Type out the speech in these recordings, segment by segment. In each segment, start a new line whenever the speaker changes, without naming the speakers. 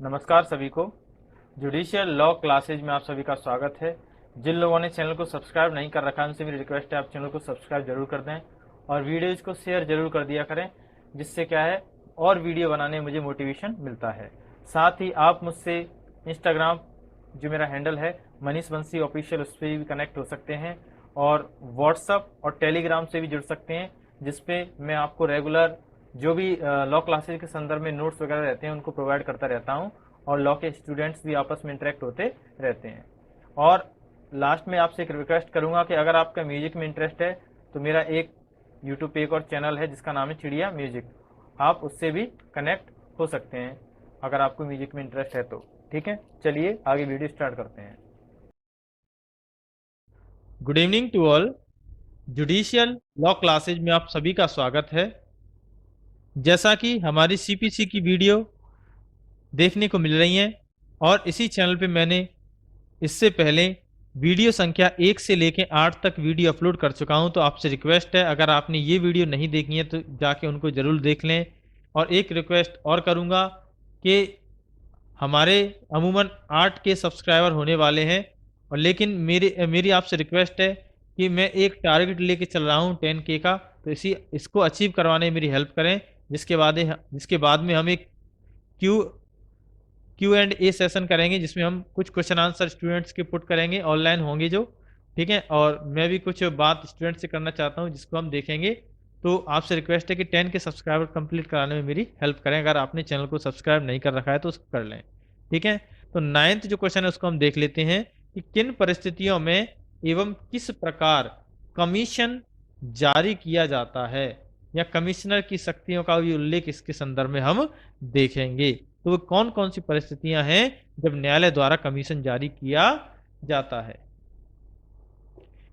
नमस्कार सभी को। जुडिशियल लॉ क्लासेज में आप सभी का स्वागत है। जिन लोगों ने चैनल को सब्सक्राइब नहीं कर रखा है उनसे मेरी रिक्वेस्ट है आप चैनल को सब्सक्राइब जरूर कर दें और वीडियोज़ को शेयर जरूर कर दिया करें, जिससे क्या है और वीडियो बनाने में मुझे मोटिवेशन मिलता है। साथ ही आप मुझसे इंस्टाग्राम, जो मेरा हैंडल है मनीष बंसी ऑफिशियल, उस पर भी कनेक्ट हो सकते हैं और व्हाट्सअप और टेलीग्राम से भी जुड़ सकते हैं, जिसपे मैं आपको रेगुलर जो भी लॉ क्लासेज के संदर्भ में नोट्स वगैरह रहते हैं उनको प्रोवाइड करता रहता हूँ और लॉ के स्टूडेंट्स भी आपस में इंटरेक्ट होते रहते हैं। और लास्ट में आपसे एक रिक्वेस्ट करूँगा कि अगर आपका म्यूजिक में इंटरेस्ट है तो मेरा एक यूट्यूब पे एक और चैनल है जिसका नाम है चिड़िया म्यूजिक, आप उससे भी कनेक्ट हो सकते हैं अगर आपको म्यूजिक में इंटरेस्ट है तो। ठीक है, चलिए आगे वीडियो स्टार्ट करते हैं। Good evening to all. Judicial law classes में आप सभी का स्वागत है। जैसा कि हमारी सीपीसी की वीडियो देखने को मिल रही हैं और इसी चैनल पे मैंने इससे पहले वीडियो संख्या 1 से लेके 8 तक वीडियो अपलोड कर चुका हूं, तो आपसे रिक्वेस्ट है अगर आपने ये वीडियो नहीं देखी है तो जाके उनको ज़रूर देख लें। और एक रिक्वेस्ट और करूंगा कि हमारे अमूमन 8 के सब्सक्राइबर होने वाले हैं, और लेकिन मेरी आपसे रिक्वेस्ट है कि मैं एक टारगेट लेके चल रहा हूँ 10K का, तो इसको अचीव करवाने में मेरी हेल्प करें। जिसके बाद में हम एक Q Q and A session करेंगे जिसमें हम कुछ क्वेश्चन आंसर स्टूडेंट्स के पुट करेंगे, ऑनलाइन होंगे जो। ठीक है, और मैं भी कुछ बात स्टूडेंट से करना चाहता हूं जिसको हम देखेंगे। तो आपसे रिक्वेस्ट है कि 10 के सब्सक्राइबर कंप्लीट कराने में मेरी हेल्प करें। अगर आपने चैनल को सब्सक्राइब नहीं कर रखा है तो उसको कर लें। ठीक है, तो 9th जो क्वेश्चन है उसको हम देख लेते हैं कि किन परिस्थितियों में एवं किस प्रकार कमीशन जारी किया जाता है, या कमिश्नर की शक्तियों का भी उल्लेख इसके संदर्भ में हम देखेंगे। तो वो कौन कौन सी परिस्थितियां हैं जब न्यायालय द्वारा कमीशन जारी किया जाता है।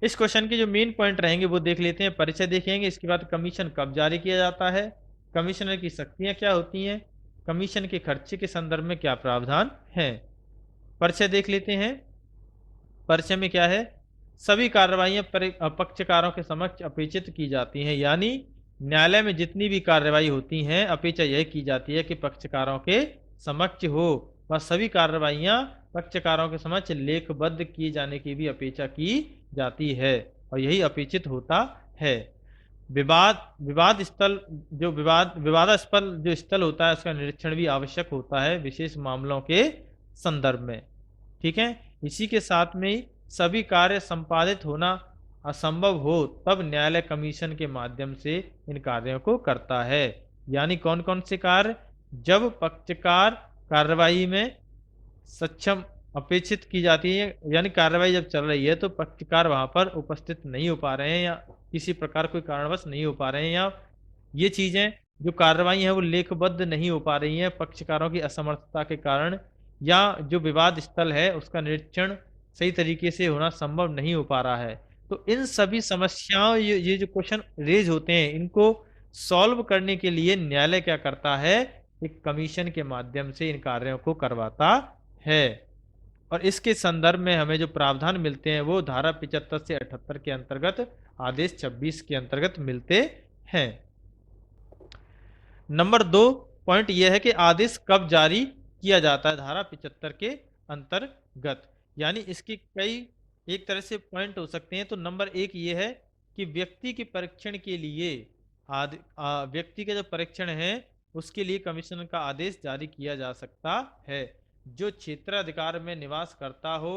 इस क्वेश्चन के जो मेन पॉइंट रहेंगे वो देख लेते हैं। परिचय देखेंगे, इसके बाद कमीशन कब जारी किया जाता है, कमिश्नर की शक्तियां क्या होती हैं, कमीशन के खर्चे के संदर्भ में क्या प्रावधान है। परिचय देख लेते हैं। परिचय में क्या है, सभी कार्रवाइयां पक्षकारों के समक्ष अपेक्षित की जाती हैं, यानी न्यायालय में जितनी भी कार्रवाई होती हैं अपेक्षा यह की जाती है कि पक्षकारों के समक्ष हो। वह सभी कार्रवाइयां पक्षकारों के समक्ष लेखबद्ध किए जाने की भी अपेक्षा की जाती है और यही अपेक्षित होता है। विवाद स्थल जो विवादास्पद जो स्थल होता है उसका निरीक्षण भी आवश्यक होता है विशेष मामलों के संदर्भ में। ठीक है, इसी के साथ में ही सभी कार्य संपादित होना असंभव हो तब न्यायालय कमीशन के माध्यम से इन कार्यों को करता है। यानी कौन कौन से कार्य, जब पक्षकार कार्रवाई में सक्षम अपेक्षित की जाती है, यानी कार्रवाई जब चल रही है तो पक्षकार वहां पर उपस्थित नहीं हो पा रहे हैं या किसी प्रकार कोई कारणवश नहीं हो पा रहे हैं, या ये चीजें जो कार्रवाई है वो लेखबद्ध नहीं हो पा रही हैं पक्षकारों की असमर्थता के कारण, या जो विवाद स्थल है उसका निरीक्षण सही तरीके से होना संभव नहीं हो पा रहा है। तो इन सभी समस्याओं, ये जो क्वेश्चन रेज होते हैं इनको सॉल्व करने के लिए न्यायालय क्या करता है, एक कमीशन के माध्यम से इन कार्यों को करवाता है। और इसके संदर्भ में हमें जो प्रावधान मिलते हैं वो धारा 75 से 78 के अंतर्गत, आदेश 26 के अंतर्गत मिलते हैं। नंबर 2 पॉइंट यह है कि आदेश कब जारी किया जाता है धारा 75 के अंतर्गत, यानी इसके कई एक तरह से पॉइंट हो सकते हैं। तो नंबर 1 ये है कि व्यक्ति के परीक्षण के लिए व्यक्ति का जो परीक्षण है उसके लिए कमिश्नर का आदेश जारी किया जा सकता है। जो क्षेत्राधिकार में निवास करता हो,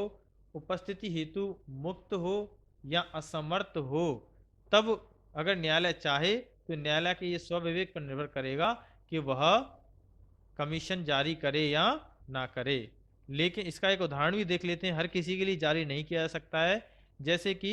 उपस्थिति हेतु मुक्त हो या असमर्थ हो, तब अगर न्यायालय चाहे तो न्यायालय के ये स्वविवेक पर निर्भर करेगा कि वह कमीशन जारी करे या ना करे। लेकिन इसका एक उदाहरण भी देख लेते हैं। हर किसी के लिए जारी नहीं किया जा सकता है, जैसे कि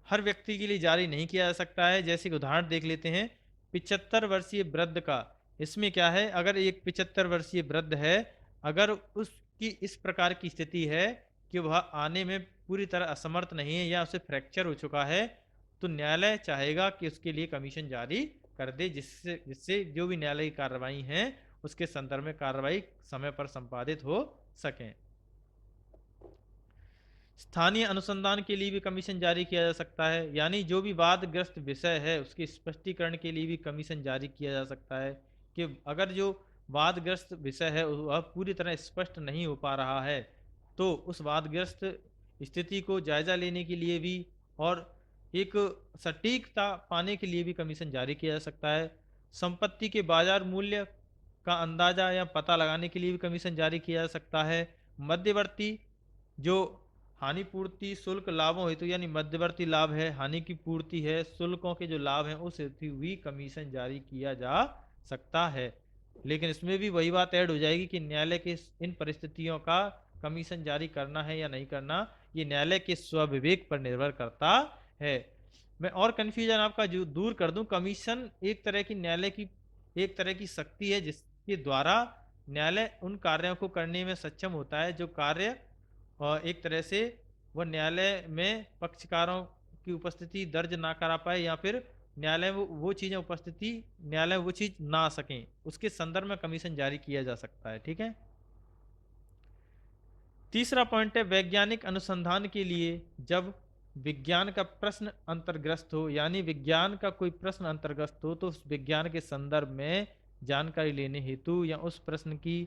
हर व्यक्ति के लिए जारी नहीं किया जा सकता है। जैसे कि उदाहरण देख लेते हैं 75 वर्षीय वृद्ध का। इसमें क्या है, अगर एक 75 वर्षीय वृद्ध है, अगर उसकी इस प्रकार की स्थिति है कि वह आने में पूरी तरह असमर्थ नहीं है या उसे फ्रैक्चर हो चुका है, तो न्यायालय चाहेगा कि उसके लिए कमीशन जारी कर दे, जिससे जिससे जो भी न्यायालय की कार्रवाई है उसके संदर्भ में कार्रवाई समय पर संपादित हो सके। स्थानीय अनुसंधान के लिए भी कमीशन जारी किया जा सकता है, यानी जो भी वादग्रस्त विषय है उसके स्पष्टीकरण के लिए भी कमीशन जारी किया जा सकता है कि अगर जो वादग्रस्त विषय है वह पूरी तरह स्पष्ट नहीं हो पा रहा है तो उस वादग्रस्त स्थिति को जायजा लेने के लिए भी और एक सटीकता पाने के लिए भी कमीशन जारी किया जा सकता है। संपत्ति के बाजार मूल्य का अंदाजा या पता लगाने के लिए भी कमीशन जारी किया जा सकता है। मध्यवर्ती जो हानि पूर्ति शुल्क लाभों हेतु यानी मध्यवर्ती लाभ है, हानि की पूर्ति है, शुल्कों के जो लाभ हैं उस हेतु भी कमीशन जारी किया जा सकता है। लेकिन इसमें भी वही बात ऐड हो जाएगी कि न्यायालय के इन परिस्थितियों का कमीशन जारी करना है या नहीं करना, ये न्यायालय के स्वविवेक पर निर्भर करता है। मैं और कंफ्यूजन आपका जो दूर कर दूं, कमीशन एक तरह की न्यायालय की एक तरह की शक्ति है जिसके द्वारा न्यायालय उन कार्यों को करने में सक्षम होता है जो कार्य और एक तरह से वह न्यायालय में पक्षकारों की उपस्थिति दर्ज ना करा पाए या फिर न्यायालय में वो चीजें उपस्थिति न्यायालय वो चीज ना आ सकें, उसके संदर्भ में कमीशन जारी किया जा सकता है। ठीक है। तीसरा पॉइंट है वैज्ञानिक अनुसंधान के लिए जब विज्ञान का प्रश्न अंतर्ग्रस्त हो, यानी विज्ञान का कोई प्रश्न अंतर्ग्रस्त हो तो उस विज्ञान के संदर्भ में जानकारी लेने हेतु या उस प्रश्न की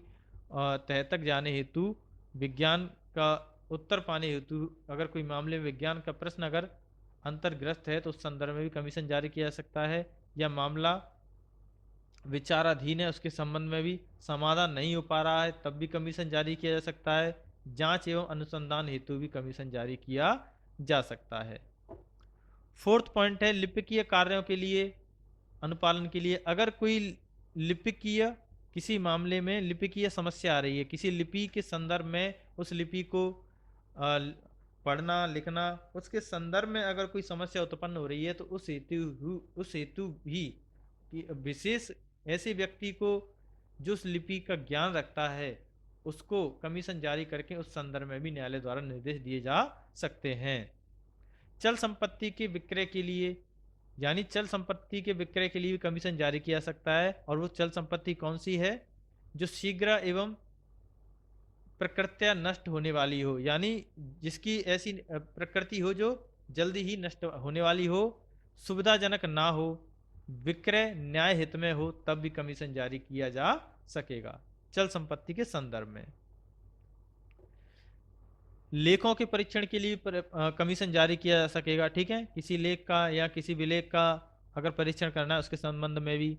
तह तक जाने हेतु विज्ञान का उत्तर पाने हेतु अगर कोई मामले में विज्ञान का प्रश्न अगर अंतर्ग्रस्त है तो उस संदर्भ में भी कमीशन जारी किया जा सकता है। या मामला विचाराधीन है, उसके संबंध में भी समाधान नहीं हो पा रहा है तब भी कमीशन जारी किया जा सकता है। जांच एवं अनुसंधान हेतु भी कमीशन जारी किया जा सकता है। फोर्थ पॉइंट है लिपिकीय कार्यों के लिए अनुपालन के लिए अगर कोई लिपिकीय किसी मामले में लिपिकीय समस्या आ रही है, किसी लिपि के संदर्भ में उस लिपि को अ, पढ़ना लिखना उसके संदर्भ में अगर कोई समस्या उत्पन्न हो रही है तो उस हेतु भी कि विशेष ऐसे व्यक्ति को जो उस लिपि का ज्ञान रखता है उसको कमीशन जारी करके उस संदर्भ में भी न्यायालय द्वारा निर्देश दिए जा सकते हैं। चल संपत्ति के विक्रय के लिए यानी चल संपत्ति के विक्रय के लिए भी कमीशन जारी किया जा सकता है और वो चल संपत्ति कौन सी है जो शीघ्र एवं प्रकृत्या नष्ट होने वाली हो, यानी जिसकी ऐसी प्रकृति हो जो जल्दी ही नष्ट होने वाली हो, सुविधाजनक ना हो, विक्रय न्याय हित में हो तब भी कमीशन जारी किया जा सकेगा चल संपत्ति के संदर्भ में। लेखों के परीक्षण के लिए कमीशन जारी किया जा सकेगा। ठीक है, किसी लेख का या किसी विलेख का अगर परीक्षण करना है उसके संबंध में भी।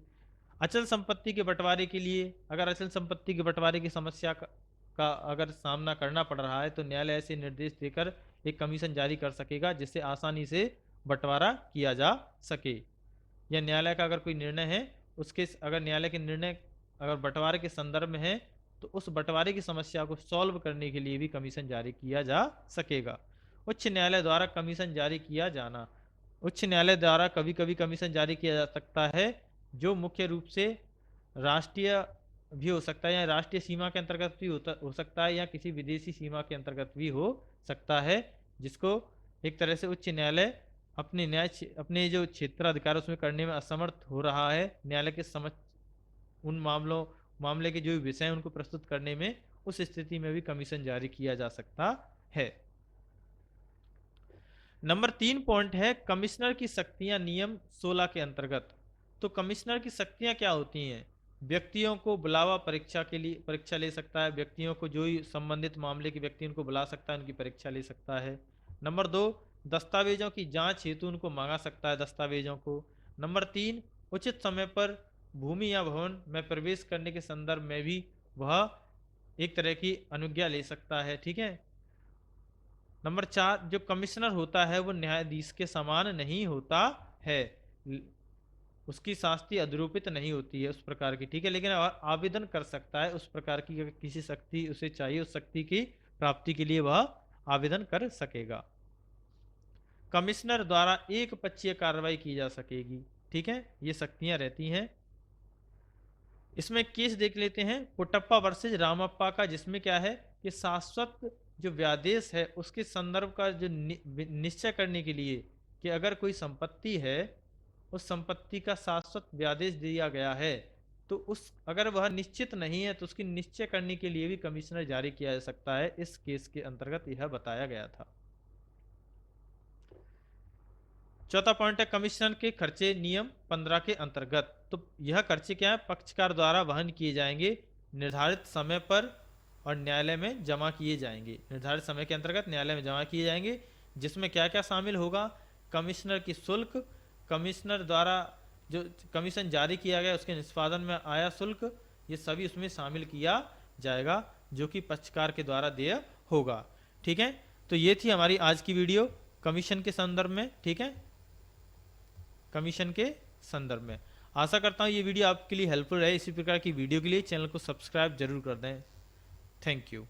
अचल संपत्ति के बंटवारे के लिए अगर अचल संपत्ति के बंटवारे की समस्या का अगर सामना करना पड़ रहा है तो न्यायालय ऐसे निर्देश देकर एक कमीशन जारी कर सकेगा जिससे आसानी से बंटवारा किया जा सके। या न्यायालय का अगर कोई निर्णय है उसके अगर न्यायालय के निर्णय अगर बंटवारे के संदर्भ में है तो उस बंटवारे की समस्या को सॉल्व करने के लिए भी कमीशन जारी किया जा सकेगा। उच्च न्यायालय द्वारा कमीशन जारी किया जाना, उच्च न्यायालय द्वारा कभी कभी कमीशन जारी किया जा सकता है जो मुख्य रूप से राष्ट्रीय भी हो सकता है या राष्ट्रीय सीमा के अंतर्गत भी हो सकता है या किसी विदेशी सीमा के अंतर्गत भी हो सकता है, जिसको एक तरह से उच्च न्यायालय अपने जो क्षेत्राधिकार उसमें करने में असमर्थ हो रहा है, न्यायालय के समझ उन मामले के जो भी विषय हैं उनको प्रस्तुत करने में, उस स्थिति में भी कमीशन जारी किया जा सकता है। नंबर 3 पॉइंट है कमिश्नर की शक्तियां नियम 16 के अंतर्गत। तो कमिश्नर की शक्तियां क्या होती हैं? व्यक्तियों को बुलावा परीक्षा के लिए परीक्षा ले सकता है, व्यक्तियों को जो ही संबंधित मामले के व्यक्ति उनको बुला सकता है, उनकी परीक्षा ले सकता है। नंबर 2 दस्तावेजों की जांच हेतु उनको मंगा सकता है दस्तावेजों को। नंबर 3 उचित समय पर भूमि या भवन में प्रवेश करने के संदर्भ में भी वह एक तरह की अनुज्ञा ले सकता है। ठीक है। नंबर 4 जो कमिश्नर होता है वो न्यायाधीश के समान नहीं होता है, उसकी शास्ति अद्रूपित नहीं होती है उस प्रकार की। ठीक है, लेकिन आवेदन कर सकता है उस प्रकार की, अगर किसी शक्ति उसे चाहिए उस शक्ति की प्राप्ति के लिए वह आवेदन कर सकेगा। कमिश्नर द्वारा एक पक्षीय कार्रवाई की जा सकेगी। ठीक है, ये शक्तियां रहती हैं। इसमें केस देख लेते हैं पुट्टप्पा वर्सेज रामप्पा का, जिसमें क्या है कि शाश्वत जो व्यादेश है उसके संदर्भ का जो निश्चय करने के लिए कि अगर कोई संपत्ति है उस संपत्ति का शाश्वत व्यादेश दिया गया है तो उस अगर वह निश्चित नहीं है तो उसकी निश्चय करने के लिए भी कमिश्नर जारी किया जा सकता है। इस केस के अंतर्गत यह बताया गया था। चौथा पॉइंट है कमिश्नर के खर्चे नियम 15 के अंतर्गत। तो यह खर्चे क्या है, पक्षकार द्वारा वहन किए जाएंगे निर्धारित समय पर और न्यायालय में जमा किए जाएंगे। निर्धारित समय के अंतर्गत न्यायालय में जमा किए जाएंगे, जिसमें क्या क्या शामिल होगा, कमिश्नर की शुल्क, कमिश्नर द्वारा जो कमीशन जारी किया गया उसके निष्पादन में आया शुल्क, ये सभी उसमें शामिल किया जाएगा जो कि पक्षकार के द्वारा देय होगा। ठीक है, तो ये थी हमारी आज की वीडियो कमीशन के संदर्भ में। ठीक है, कमीशन के संदर्भ में आशा करता हूँ ये वीडियो आपके लिए हेल्पफुल रहे। इसी प्रकार की वीडियो के लिए चैनल को सब्सक्राइब जरूर कर दें। Thank you.